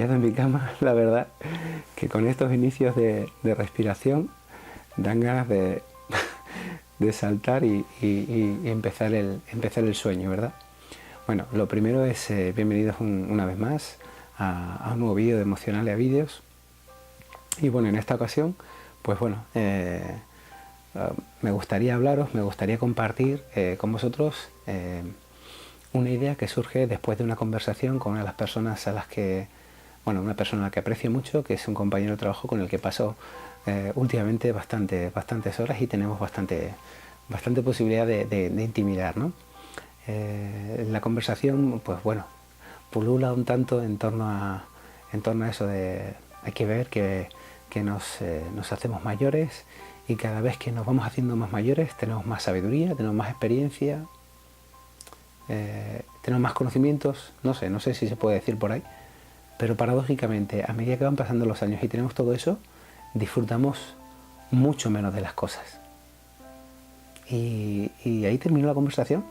apoyado en mi cama, la verdad que con estos inicios de respiración dan ganas de saltar y empezar el sueño, ¿verdad? Bueno, lo primero es bienvenidos una vez más a un nuevo vídeo de Emocionales a Vídeos. Y bueno, en esta ocasión, pues bueno, me gustaría compartir con vosotros una idea que surge después de una conversación con una de las personas a las que, bueno, una persona a la que aprecio mucho, que es un compañero de trabajo con el que paso últimamente bastantes horas y tenemos bastante posibilidad de intimidar, ¿no? La conversación, pues bueno, pulula un tanto en torno a eso de hay que ver que nos hacemos mayores y cada vez que nos vamos haciendo más mayores tenemos más sabiduría, tenemos más experiencia, tenemos más conocimientos, no sé si se puede decir por ahí, pero paradójicamente a medida que van pasando los años y tenemos todo eso, disfrutamos mucho menos de las cosas. Y ahí terminó la conversación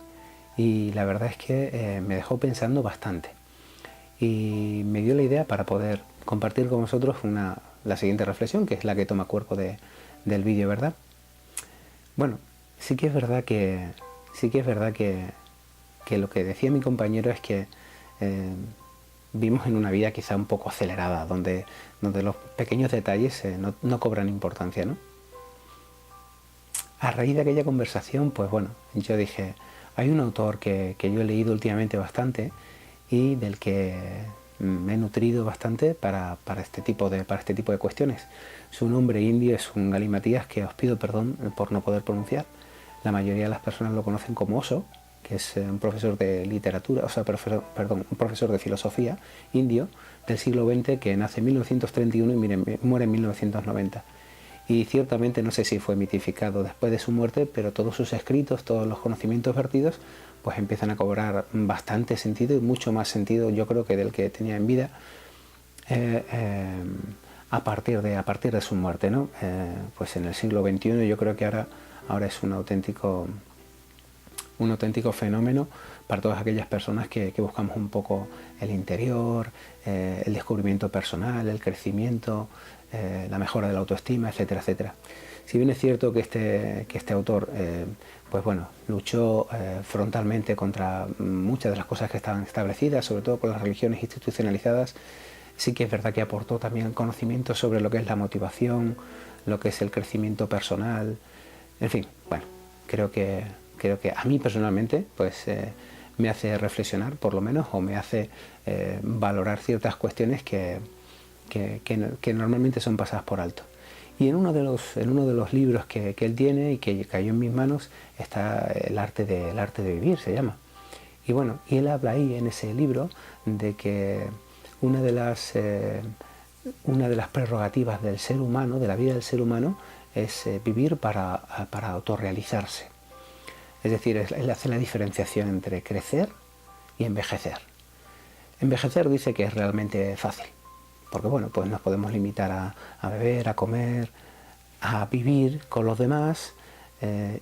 y la verdad es que me dejó pensando bastante y me dio la idea para poder compartir con vosotros la siguiente reflexión, que es la que toma cuerpo del vídeo, ¿verdad? Bueno, sí que es verdad que lo que decía mi compañero es que vivimos en una vida quizá un poco acelerada, donde los pequeños detalles no cobran importancia, ¿no? A raíz de aquella conversación, pues bueno, yo dije, hay un autor que yo he leído últimamente bastante y del que me he nutrido bastante para este tipo de cuestiones. Su nombre indio es un galimatías que os pido perdón por no poder pronunciar. La mayoría de las personas lo conocen como Osho, que es un profesor de literatura, un profesor de filosofía indio del siglo XX que nace en 1931 y muere en 1990. Y ciertamente no sé si fue mitificado después de su muerte, pero todos sus escritos, todos los conocimientos vertidos, pues empiezan a cobrar bastante sentido y mucho más sentido, yo creo, que del que tenía en vida a partir de su muerte, ¿no? Pues en el siglo XXI yo creo que ahora es un auténtico fenómeno para todas aquellas personas que buscamos un poco el interior, el descubrimiento personal, el crecimiento, la mejora de la autoestima, etcétera, etcétera. Si bien es cierto que este autor pues bueno, luchó frontalmente contra muchas de las cosas que estaban establecidas, sobre todo con las religiones institucionalizadas, sí que es verdad que aportó también conocimiento sobre lo que es la motivación, lo que es el crecimiento personal, en fin, bueno, creo que a mí personalmente pues me hace reflexionar, por lo menos, o me hace valorar ciertas cuestiones que normalmente son pasadas por alto. Y en uno de los libros que él tiene y que cayó en mis manos está el arte de vivir, se llama. Y bueno, y él habla ahí en ese libro de que una de las prerrogativas del ser humano, de la vida del ser humano, es vivir para autorrealizarse. Es decir, él hace la diferenciación entre crecer y envejecer. Envejecer dice que es realmente fácil, porque bueno, pues nos podemos limitar a beber, a comer, a vivir con los demás,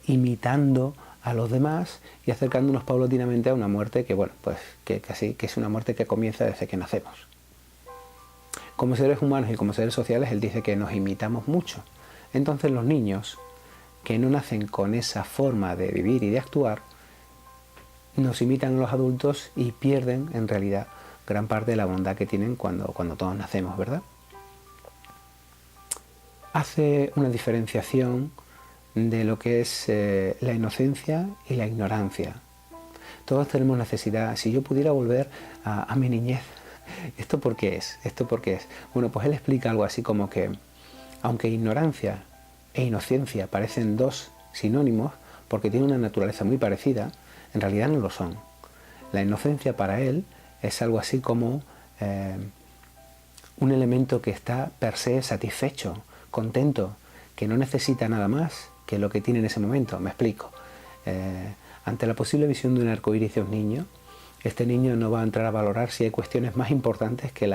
imitando a los demás y acercándonos paulatinamente a una muerte que bueno, pues que es una muerte que comienza desde que nacemos. Como seres humanos y como seres sociales, él dice que nos imitamos mucho. Entonces los niños que no nacen con esa forma de vivir y de actuar, nos imitan a los adultos y pierden en realidad gran parte de la bondad que tienen cuando todos nacemos, ¿verdad? Hace una diferenciación de lo que es la inocencia y la ignorancia. Todos tenemos necesidad. Si yo pudiera volver a mi niñez, ¿esto por qué es? Bueno, pues él explica algo así como que, aunque ignorancia e inocencia parecen dos sinónimos porque tienen una naturaleza muy parecida, en realidad no lo son. La inocencia para él es algo así como un elemento que está per se satisfecho, contento, que no necesita nada más que lo que tiene en ese momento. Me explico. Ante la posible visión de un arcoíris de un niño, este niño no va a entrar a valorar si hay cuestiones más importantes que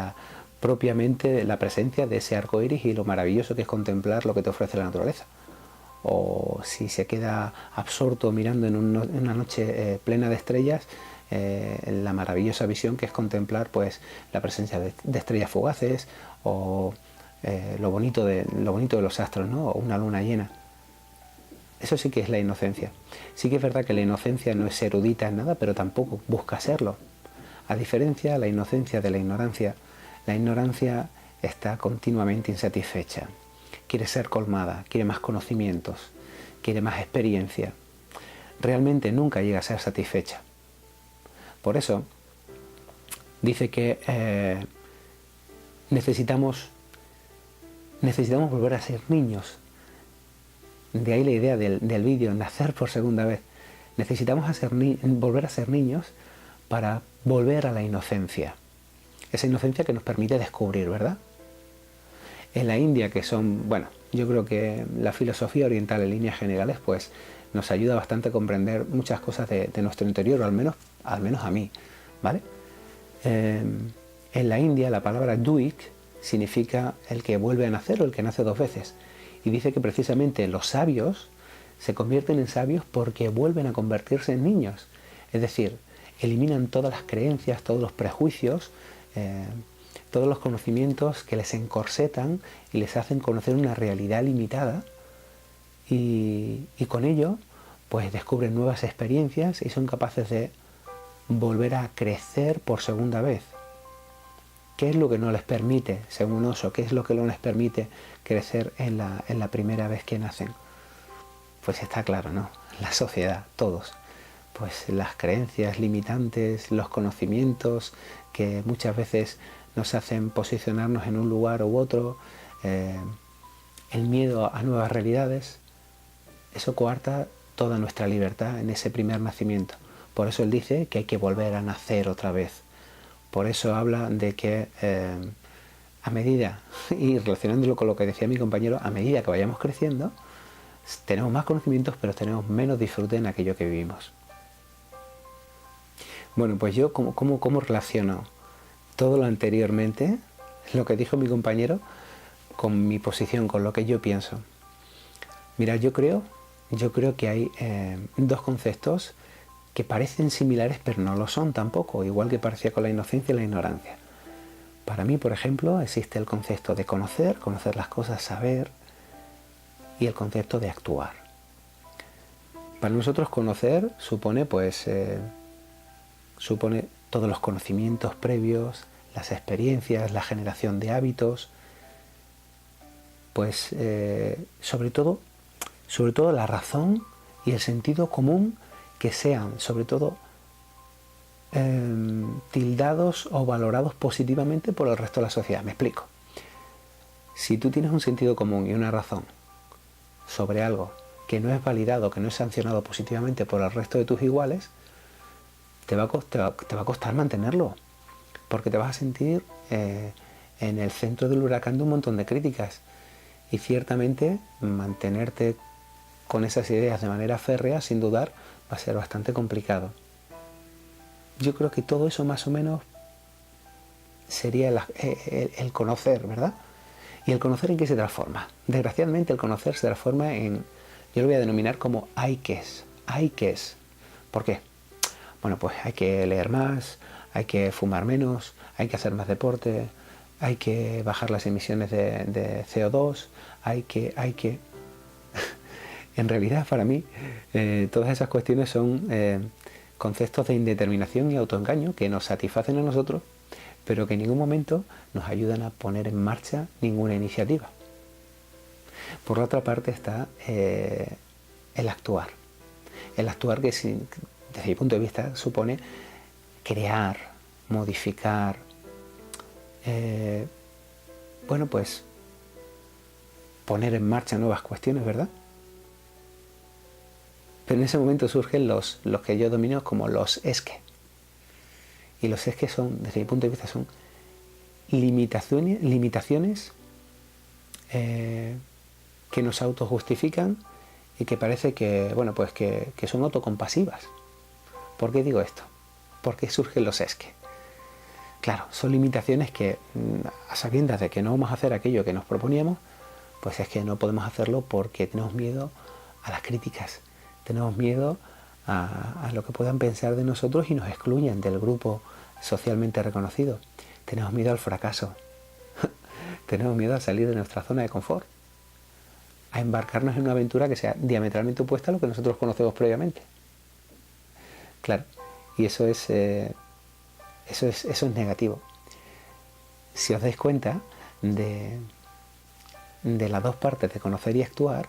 propiamente la presencia de ese arcoíris y lo maravilloso que es contemplar lo que te ofrece la naturaleza. O si se queda absorto mirando en una noche plena de estrellas la maravillosa visión que es contemplar pues la presencia de estrellas fugaces o lo bonito de los astros, ¿no? O una luna llena. Eso sí que es la inocencia. Sí que es verdad que la inocencia no es erudita en nada, pero tampoco busca serlo. A diferencia, la inocencia de la ignorancia está continuamente insatisfecha. Quiere ser colmada, quiere más conocimientos, quiere más experiencia. Realmente nunca llega a ser satisfecha. Por eso, dice que necesitamos volver a ser niños. De ahí la idea del vídeo, nacer por segunda vez. Necesitamos volver a ser niños para volver a la inocencia. Esa inocencia que nos permite descubrir, ¿verdad? En la India, que son, bueno, yo creo que la filosofía oriental en líneas generales, pues nos ayuda bastante a comprender muchas cosas de nuestro interior, o al menos a mí, ¿vale? En la India la palabra duik significa el que vuelve a nacer o el que nace dos veces. Y dice que precisamente los sabios se convierten en sabios porque vuelven a convertirse en niños. Es decir, eliminan todas las creencias, todos los prejuicios, todos los conocimientos que les encorsetan y les hacen conocer una realidad limitada y con ello pues descubren nuevas experiencias y son capaces de volver a crecer por segunda vez. ¿Qué es lo que no les permite, según Osho, qué es lo que no les permite crecer en la primera vez que nacen? Pues está claro, ¿no? La sociedad, todos. Pues las creencias limitantes, los conocimientos que muchas veces nos hacen posicionarnos en un lugar u otro, el miedo a nuevas realidades, eso coarta toda nuestra libertad en ese primer nacimiento. Por eso él dice que hay que volver a nacer otra vez. Por eso habla de que a medida, y relacionándolo con lo que decía mi compañero, a medida que vayamos creciendo, tenemos más conocimientos, pero tenemos menos disfrute en aquello que vivimos. Bueno, pues yo, ¿cómo relaciono todo lo anteriormente, lo que dijo mi compañero, con mi posición, con lo que yo pienso? Mira, yo creo que hay dos conceptos que parecen similares pero no lo son tampoco, igual que parecía con la inocencia y la ignorancia. Para mí, por ejemplo, existe el concepto de conocer las cosas, saber, y el concepto de actuar. Para nosotros conocer supone todos los conocimientos previos, las experiencias, la generación de hábitos, pues sobre todo la razón y el sentido común que sean, sobre todo, tildados o valorados positivamente por el resto de la sociedad. Me explico. Si tú tienes un sentido común y una razón sobre algo que no es validado, que no es sancionado positivamente por el resto de tus iguales, te va a costar mantenerlo, porque te vas a sentir en el centro del huracán de un montón de críticas. Y ciertamente mantenerte con esas ideas de manera férrea, sin dudar, va a ser bastante complicado. Yo creo que todo eso más o menos sería el conocer, ¿verdad? ¿Y el conocer en qué se transforma? Desgraciadamente el conocer se transforma en, yo lo voy a denominar como hay qués. ¿Por qué? Bueno, pues hay que leer más, hay que fumar menos, hay que hacer más deporte, hay que bajar las emisiones de CO2, hay que... En realidad, para mí, todas esas cuestiones son conceptos de indeterminación y autoengaño que nos satisfacen a nosotros, pero que en ningún momento nos ayudan a poner en marcha ninguna iniciativa. Por la otra parte está el actuar. El actuar que, desde mi punto de vista, supone crear, modificar, pues poner en marcha nuevas cuestiones, ¿verdad? Pero en ese momento surgen los que yo domino como los esque. Y los esque son, desde mi punto de vista, son limitaciones que nos autojustifican y que parece que son autocompasivas. ¿Por qué digo esto? ¿Por qué surgen los esque? Claro, son limitaciones que, a sabiendas de que no vamos a hacer aquello que nos proponíamos, pues es que no podemos hacerlo porque tenemos miedo a las críticas, tenemos miedo a lo que puedan pensar de nosotros y nos excluyan del grupo socialmente reconocido. Tenemos miedo al fracaso, tenemos miedo a salir de nuestra zona de confort, a embarcarnos en una aventura que sea diametralmente opuesta a lo que nosotros conocemos previamente. Claro, y eso es negativo. Si os dais cuenta de las dos partes de conocer y actuar,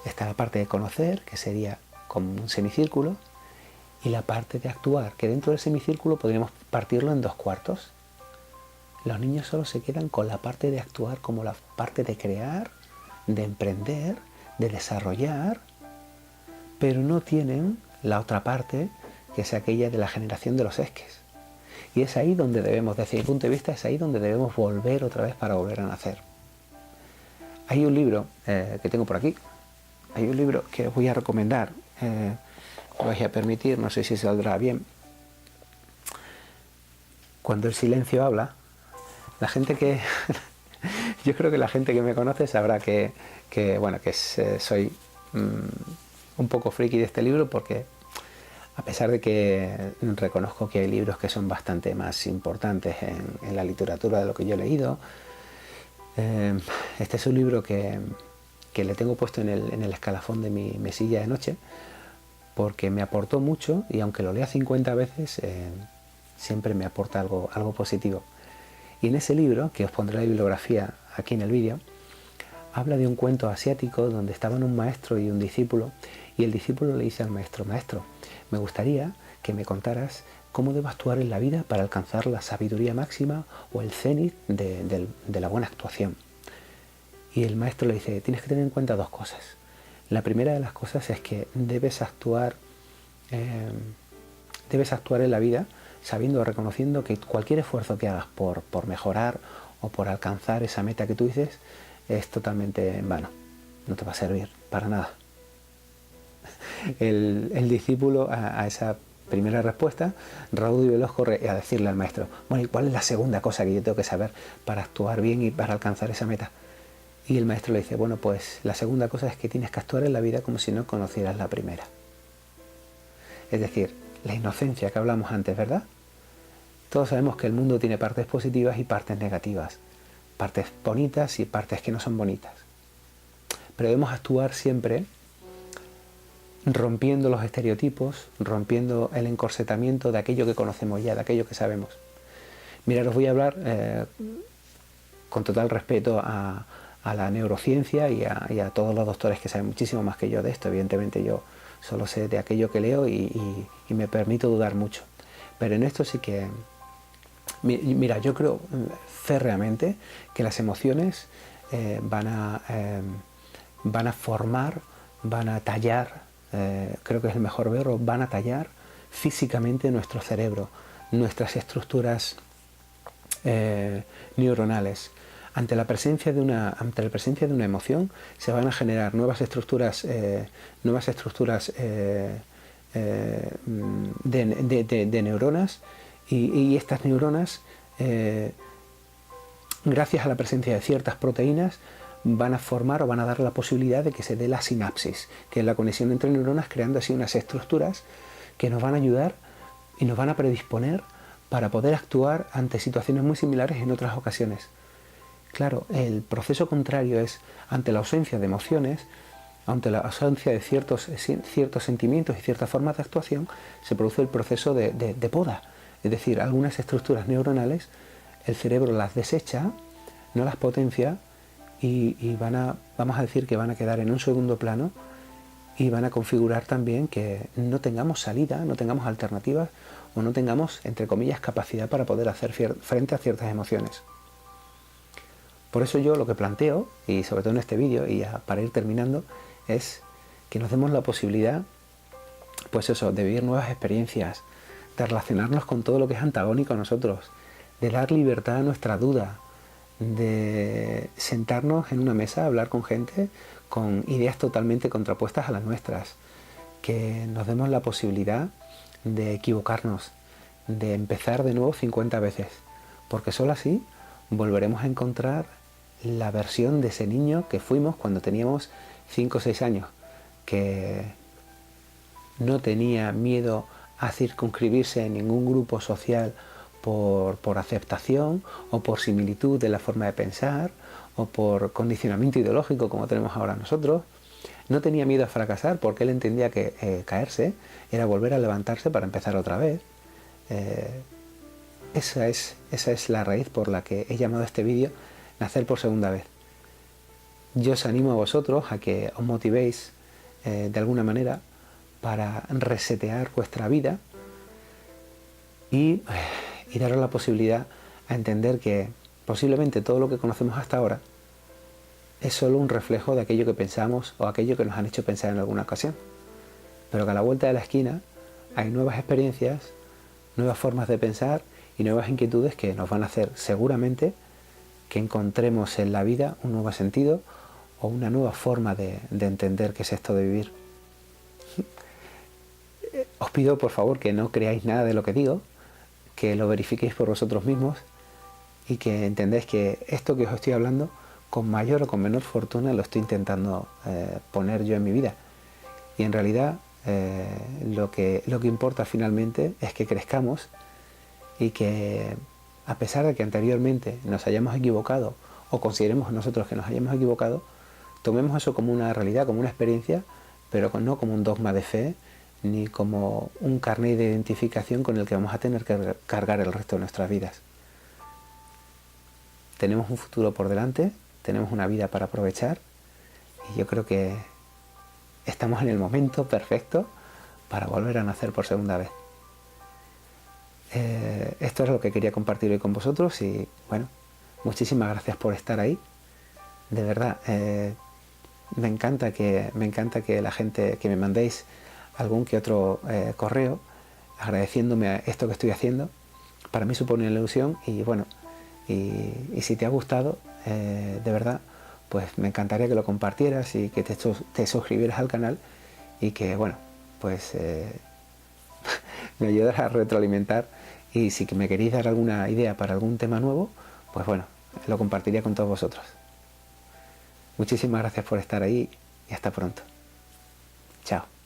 está la parte de conocer, que sería como un semicírculo, y la parte de actuar, que dentro del semicírculo podríamos partirlo en 2/4. Los niños solo se quedan con la parte de actuar, como la parte de crear, de emprender, de desarrollar, pero no tienen la otra parte, que es aquella de la generación de los esques. Y es ahí donde debemos, desde mi punto de vista, es ahí donde debemos volver otra vez para volver a nacer. Hay un libro que tengo por aquí, hay un libro que os voy a recomendar, me vais a permitir, no sé si saldrá bien. Cuando el silencio habla, la gente que... yo creo que la gente que me conoce sabrá que soy un poco friki de este libro, porque a pesar de que reconozco que hay libros que son bastante más importantes en la literatura de lo que yo he leído, este es un libro que le tengo puesto en el escalafón de mi mesilla de noche, porque me aportó mucho, y aunque lo lea 50 veces, siempre me aporta algo positivo. Y en ese libro, que os pondré la bibliografía aquí en el vídeo, habla de un cuento asiático donde estaban un maestro y un discípulo, y el discípulo le dice al maestro: maestro, me gustaría que me contaras cómo debo actuar en la vida para alcanzar la sabiduría máxima o el cenit de la buena actuación. Y el maestro le dice: tienes que tener en cuenta 2 cosas. La primera de las cosas es que debes actuar en la vida sabiendo, reconociendo que cualquier esfuerzo que hagas por mejorar o por alcanzar esa meta que tú dices es totalmente en vano, no te va a servir para nada. El discípulo a esa primera respuesta, raudo y veloz, corre a decirle al maestro: bueno, ¿y cuál es la segunda cosa que yo tengo que saber para actuar bien y para alcanzar esa meta? Y el maestro le dice: bueno, pues la segunda cosa es que tienes que actuar en la vida como si no conocieras la primera. Es decir, la inocencia que hablamos antes, ¿verdad? Todos sabemos que el mundo tiene partes positivas y partes negativas, partes bonitas y partes que no son bonitas. Pero debemos actuar siempre rompiendo los estereotipos, rompiendo el encorsetamiento de aquello que conocemos ya, de aquello que sabemos. Mirad, os voy a hablar con total respeto a la neurociencia y a todos los doctores que saben muchísimo más que yo de esto. Evidentemente yo solo sé de aquello que leo y me permito dudar mucho. Pero en esto sí que... Mira, yo creo férreamente que las emociones van a formar, van a tallar, creo que es el mejor verbo, van a tallar físicamente nuestro cerebro, nuestras estructuras neuronales. Ante la presencia de una emoción se van a generar nuevas estructuras de neuronas, y estas neuronas, gracias a la presencia de ciertas proteínas, van a formar o van a dar la posibilidad de que se dé la sinapsis, que es la conexión entre neuronas, creando así unas estructuras que nos van a ayudar y nos van a predisponer para poder actuar ante situaciones muy similares en otras ocasiones. Claro, el proceso contrario es, ante la ausencia de emociones, ante la ausencia de ciertos sentimientos y ciertas formas de actuación, se produce el proceso de poda. Es decir, algunas estructuras neuronales, el cerebro las desecha, no las potencia, y vamos a decir que van a quedar en un segundo plano, y van a configurar también que no tengamos salida, no tengamos alternativas, o no tengamos, entre comillas, capacidad para poder hacer frente a ciertas emociones. Por eso yo lo que planteo, y sobre todo en este vídeo, y para ir terminando, es que nos demos la posibilidad, pues eso, de vivir nuevas experiencias, de relacionarnos con todo lo que es antagónico a nosotros, de dar libertad a nuestra duda, de sentarnos en una mesa a hablar con gente con ideas totalmente contrapuestas a las nuestras, que nos demos la posibilidad de equivocarnos, de empezar de nuevo 50 veces, porque solo así volveremos a encontrar la versión de ese niño que fuimos cuando teníamos 5 o 6 años, que no tenía miedo a circunscribirse en ningún grupo social por aceptación o por similitud de la forma de pensar o por condicionamiento ideológico como tenemos ahora nosotros. No tenía miedo a fracasar porque él entendía que caerse era volver a levantarse para empezar otra vez. Esa es la raíz por la que he llamado a este vídeo Nacer por segunda vez. Yo os animo a vosotros a que os motivéis de alguna manera para resetear vuestra vida y daros la posibilidad a entender que posiblemente todo lo que conocemos hasta ahora es solo un reflejo de aquello que pensamos o aquello que nos han hecho pensar en alguna ocasión. Pero que a la vuelta de la esquina hay nuevas experiencias, nuevas formas de pensar y nuevas inquietudes que nos van a hacer seguramente que encontremos en la vida un nuevo sentido o una nueva forma de entender qué es esto de vivir. Os pido por favor que no creáis nada de lo que digo, que lo verifiquéis por vosotros mismos y que entendáis que esto que os estoy hablando, con mayor o con menor fortuna, lo estoy intentando poner yo en mi vida. Y en realidad lo que importa finalmente es que crezcamos y que a pesar de que anteriormente nos hayamos equivocado o consideremos nosotros que nos hayamos equivocado, tomemos eso como una realidad, como una experiencia, pero no como un dogma de fe ni como un carnet de identificación con el que vamos a tener que cargar el resto de nuestras vidas. Tenemos un futuro por delante, tenemos una vida para aprovechar y yo creo que estamos en el momento perfecto para volver a nacer por segunda vez. Esto es lo que quería compartir hoy con vosotros y bueno, muchísimas gracias por estar ahí. De verdad, me encanta que la gente, que me mandéis algún que otro correo agradeciéndome esto que estoy haciendo. Para mí supone una ilusión y bueno, y si te ha gustado, de verdad, pues me encantaría que lo compartieras y que te suscribieras al canal y que bueno, pues me ayudarás a retroalimentar y si me queréis dar alguna idea para algún tema nuevo, pues bueno, lo compartiría con todos vosotros. Muchísimas gracias por estar ahí y hasta pronto. Chao.